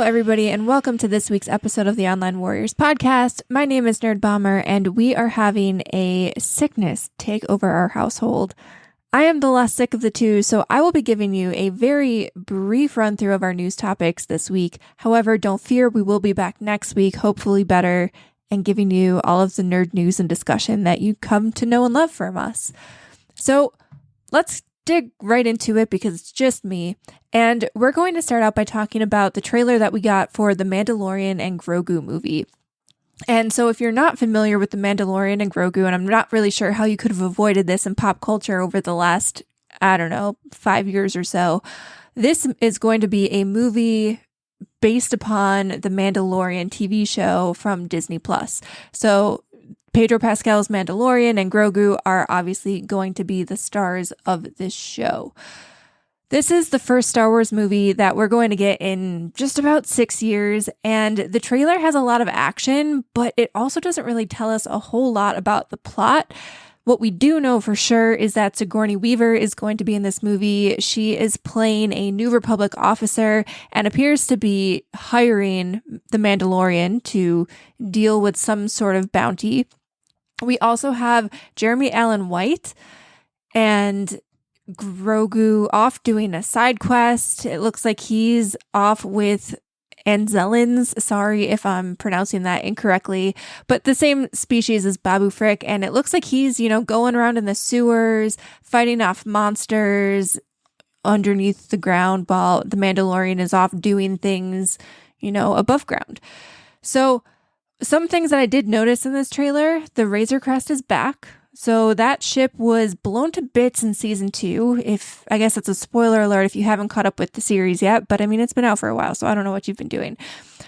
everybody, and welcome to this week's episode of the Online Warriors podcast. My name is Nerd Bomber, and we are having a sickness take over our household. I am the less sick of the two, so I will be giving you a very brief run through of our news topics this week. However, don't fear, we will be back next week, hopefully better, and giving you all of the nerd news and discussion that you come to know and love from us. So let's dig right into it because it's just me. And we're going to start out by talking about the trailer that we got for the Mandalorian and Grogu movie. And so if you're not familiar with the Mandalorian and Grogu, and I'm not really sure how you could have avoided this in pop culture over the last, 5 years or so, this is going to be a movie based upon the Mandalorian TV show from Disney+. So Pedro Pascal's Mandalorian and Grogu are obviously going to be the stars of this show. This is the first Star Wars movie that we're going to get in just about 6 years, and the trailer has a lot of action, but it also doesn't really tell us a whole lot about the plot. What we do know for sure is that Sigourney Weaver is going to be in this movie. She is playing a New Republic officer and appears to be hiring the Mandalorian to deal with some sort of bounty. We also have Jeremy Allen White and Grogu off doing a side quest. It looks like he's off with Anzellans. Sorry if I'm pronouncing that incorrectly, but the same species as Babu Frick. And it looks like he's, going around in the sewers, fighting off monsters underneath the ground while the Mandalorian is off doing things, above ground. So some things that I did notice in this trailer, the Razor Crest is back. So that ship was blown to bits in season 2. I guess it's a spoiler alert if you haven't caught up with the series yet, but it's been out for a while, so I don't know what you've been doing.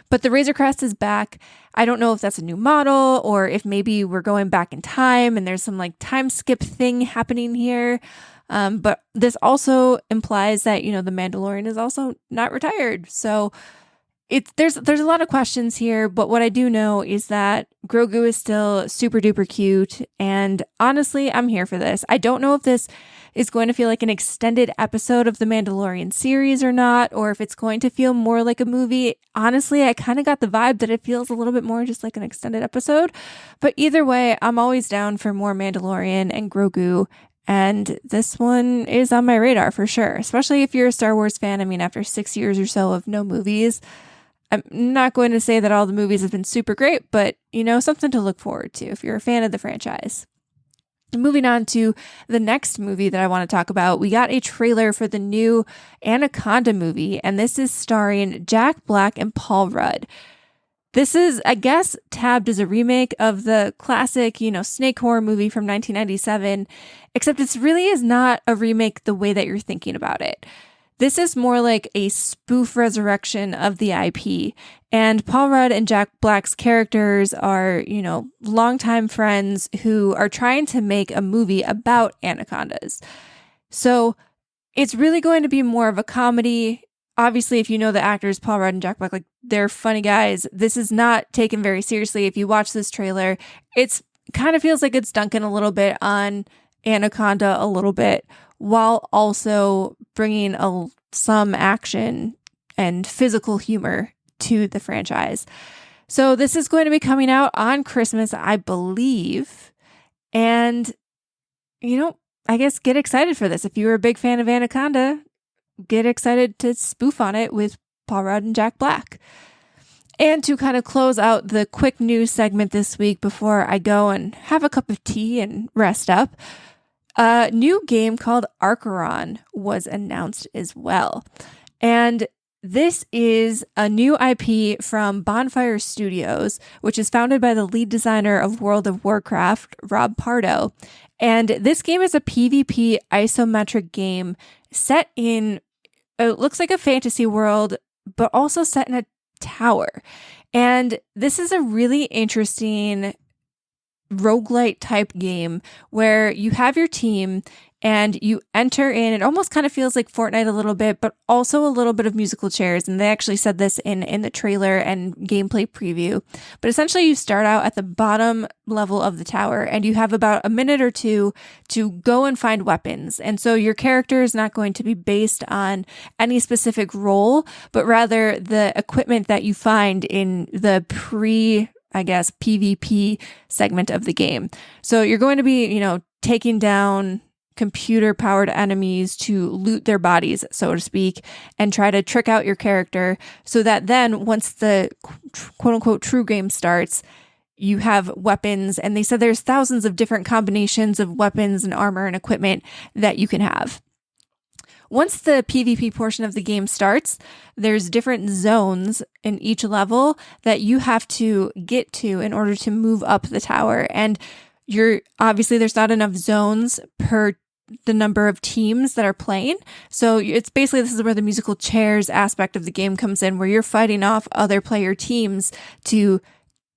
But the Razor Crest is back. I don't know if that's a new model or if maybe we're going back in time and there's some time skip thing happening here. But this also implies that, the Mandalorian is also not retired. So there's a lot of questions here, but what I do know is that Grogu is still super duper cute, and honestly, I'm here for this. I don't know if this is going to feel like an extended episode of the Mandalorian series or not, or if it's going to feel more like a movie. Honestly, I kind of got the vibe that it feels a little bit more just like an extended episode, but either way, I'm always down for more Mandalorian and Grogu. And this one is on my radar for sure, especially if you're a Star Wars fan. After 6 years or so of no movies, I'm not going to say that all the movies have been super great, but, something to look forward to if you're a fan of the franchise. Moving on to the next movie that I want to talk about, we got a trailer for the new Anaconda movie, and this is starring Jack Black and Paul Rudd. This is, I guess, tabbed as a remake of the classic, snake horror movie from 1997, except it really is not a remake the way that you're thinking about it. This is more like a spoof resurrection of the IP, and Paul Rudd and Jack Black's characters are, longtime friends who are trying to make a movie about anacondas. So it's really going to be more of a comedy. Obviously, if you know the actors, Paul Rudd and Jack Black, they're funny guys. This is not taken very seriously. If you watch this trailer, it's kind of feels like it's dunking a little bit on Anaconda a little bit, while also bringing some action and physical humor to the franchise. So this is going to be coming out on Christmas, I believe. And, I guess get excited for this. If you were a big fan of Anaconda, get excited to spoof on it with Paul Rudd and Jack Black. And to kind of close out the quick news segment this week before I go and have a cup of tea and rest up, a new game called Arkheron was announced as well. And this is a new IP from Bonfire Studios, which is founded by the lead designer of World of Warcraft, Rob Pardo. And this game is a PvP isometric game set in, it looks like a fantasy world, but also set in a tower. And this is a really interesting roguelite type game where you have your team and you enter in. It almost kind of feels like Fortnite a little bit, but also a little bit of musical chairs. And they actually said this in the trailer and gameplay preview. But essentially, you start out at the bottom level of the tower, and you have about a minute or two to go and find weapons. And so your character is not going to be based on any specific role, but rather the equipment that you find in the PvP segment of the game. So you're going to be, taking down computer-powered enemies to loot their bodies, so to speak, and try to trick out your character so that then once the quote-unquote true game starts, you have weapons. And they said there's thousands of different combinations of weapons and armor and equipment that you can have. Once the PvP portion of the game starts, there's different zones in each level that you have to get to in order to move up the tower. And obviously there's not enough zones per the number of teams that are playing. So it's basically, this is where the musical chairs aspect of the game comes in, where you're fighting off other player teams to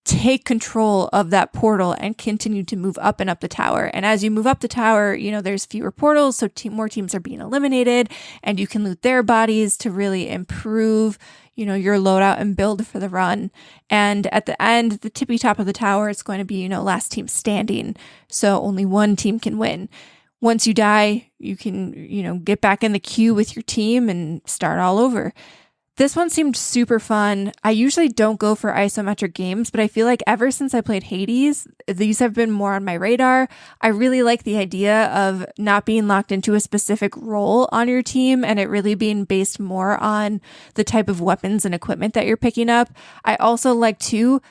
take control of that portal and continue to move up and up the tower. And as you move up the tower, there's fewer portals, so more teams are being eliminated, and you can loot their bodies to really improve, your loadout and build for the run. And at the end, the tippy top of the tower, it's going to be, last team standing. So only one team can win. Once you die, you can, get back in the queue with your team and start all over. This one seemed super fun. I usually don't go for isometric games, but I feel like ever since I played Hades, these have been more on my radar. I really like the idea of not being locked into a specific role on your team and it really being based more on the type of weapons and equipment that you're picking up. I also like, too,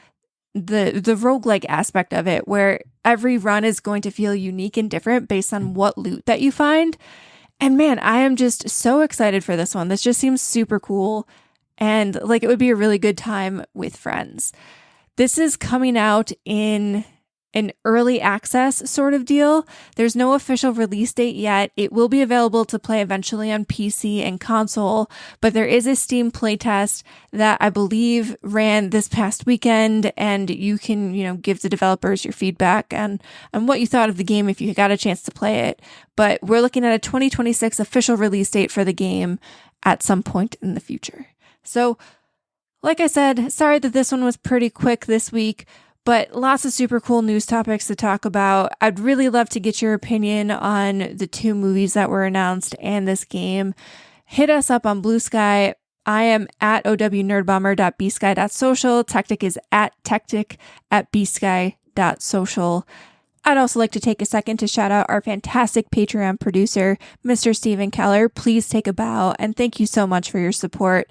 the roguelike aspect of it, where every run is going to feel unique and different based on what loot that you find. And man, I am just so excited for this one. This just seems super cool, and like it would be a really good time with friends. This is coming out in an early access sort of deal. There's no official release date yet. It will be available to play eventually on PC and console, but there is a Steam playtest that I believe ran this past weekend, and you can, give the developers your feedback on what you thought of the game if you got a chance to play it. But we're looking at a 2026 official release date for the game at some point in the future. So, like I said, sorry that this one was pretty quick this week, but lots of super cool news topics to talk about. I'd really love to get your opinion on the 2 movies that were announced and this game. Hit us up on Blue Sky. I am at ownerdbommer.bsky.social. Tactic is at tactic@bsky.social. I'd also like to take a second to shout out our fantastic Patreon producer, Mr. Stephen Keller. Please take a bow and thank you so much for your support.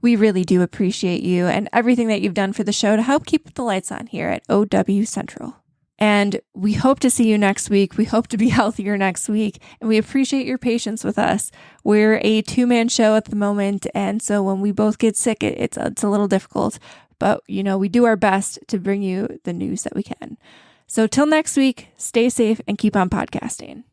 We really do appreciate you and everything that you've done for the show to help keep the lights on here at OW Central. And we hope to see you next week. We hope to be healthier next week. And we appreciate your patience with us. We're a 2-man show at the moment. And so when we both get sick, it's a little difficult. But, we do our best to bring you the news that we can. So till next week, stay safe and keep on podcasting.